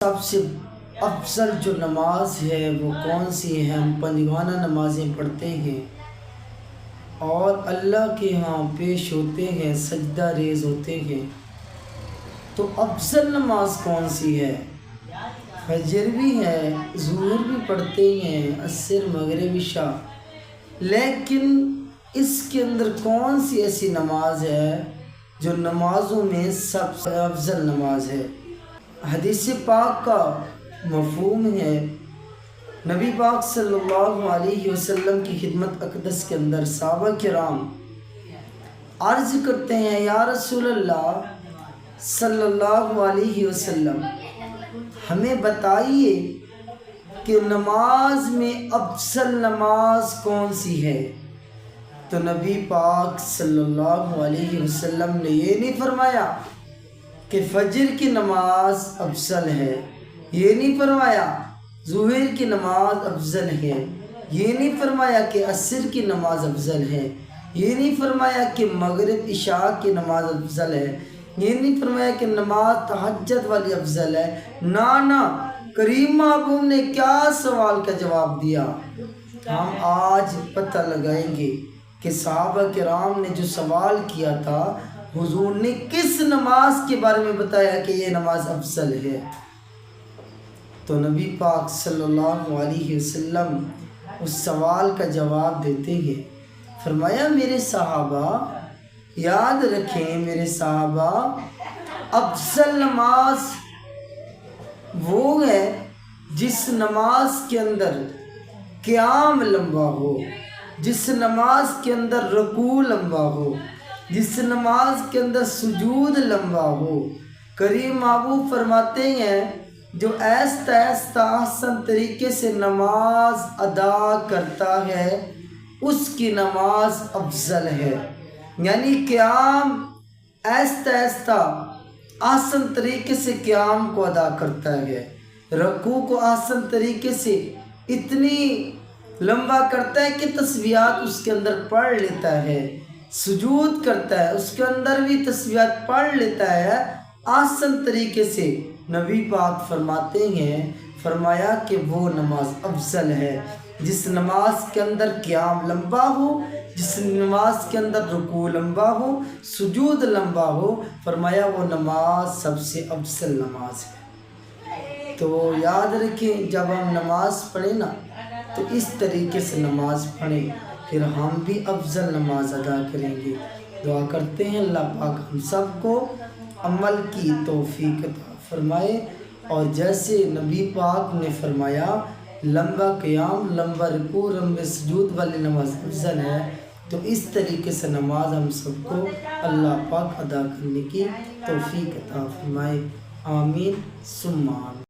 سب سے افضل جو نماز ہے وہ کون سی ہے؟ ہم پنجگانہ نمازیں پڑھتے ہیں اور اللہ کے ہاں پیش ہوتے ہیں، سجدہ ریز ہوتے ہیں، تو افضل نماز کون سی ہے؟ فجر بھی ہے، ظہر بھی پڑھتے ہیں، عصر، مغرب، عشاء، لیکن اس کے اندر کون سی ایسی نماز ہے جو نمازوں میں سب سے افضل نماز ہے؟ حدیث پاک کا مفہوم ہے، نبی پاک صلی اللہ علیہ وسلم کی خدمت اقدس کے اندر صحابہ کرام عرض کرتے ہیں، یا رسول اللہ صلی اللہ علیہ وسلم، ہمیں بتائیے کہ نماز میں افضل نماز کون سی ہے؟ تو نبی پاک صلی اللہ علیہ وسلم نے یہ نہیں فرمایا کہ فجر کی نماز افضل ہے، یہ نہیں فرمایا ظہر کی نماز افضل ہے، یہ نہیں فرمایا کہ عصر کی نماز افضل ہے، یہ نہیں فرمایا کہ مغرب عشاء کی نماز افضل ہے، یہ نہیں فرمایا کہ نماز تہجد والی افضل ہے۔ نا کریم محبوب نے کیا سوال کا جواب دیا؟ ہم آج پتہ لگائیں گے کہ صحابہ کرام نے جو سوال کیا تھا، حضور نے کس نماز کے بارے میں بتایا کہ یہ نماز افضل ہے؟ تو نبی پاک صلی اللہ علیہ وسلم اس سوال کا جواب دیتے ہیں، فرمایا میرے صحابہ یاد رکھیں، میرے صحابہ، افضل نماز وہ ہے جس نماز کے اندر قیام لمبا ہو، جس نماز کے اندر رکوع لمبا ہو، جس نماز کے اندر سجود لمبا ہو۔ کریم محبوب فرماتے ہیں، جو ایستا آسان طریقے سے نماز ادا کرتا ہے اس کی نماز افضل ہے۔ یعنی قیام ایستا آسان طریقے سے قیام کو ادا کرتا ہے، رکوع کو آسان طریقے سے اتنی لمبا کرتا ہے کہ تسبیحات اس کے اندر پڑھ لیتا ہے، سجود کرتا ہے اس کے اندر بھی تسبیحات پڑھ لیتا ہے آسان طریقے سے۔ نبی پاک فرماتے ہیں، فرمایا کہ وہ نماز افضل ہے جس نماز کے اندر قیام لمبا ہو، جس نماز کے اندر رکوع لمبا ہو، سجود لمبا ہو، فرمایا وہ نماز سب سے افضل نماز ہے۔ تو یاد رکھیں، جب ہم نماز پڑھیں نا تو اس طریقے سے نماز پڑھیں، پھر ہم بھی افضل نماز ادا کریں گے۔ دعا کرتے ہیں اللہ پاک ہم سب کو عمل کی توفیق عطا فرمائے، اور جیسے نبی پاک نے فرمایا لمبا قیام، لمبا رکوع، لمبے سجود والی نماز افضل ہے، تو اس طریقے سے نماز ہم سب کو اللہ پاک ادا کرنے کی توفیق عطا فرمائے۔ آمین ثم آمین۔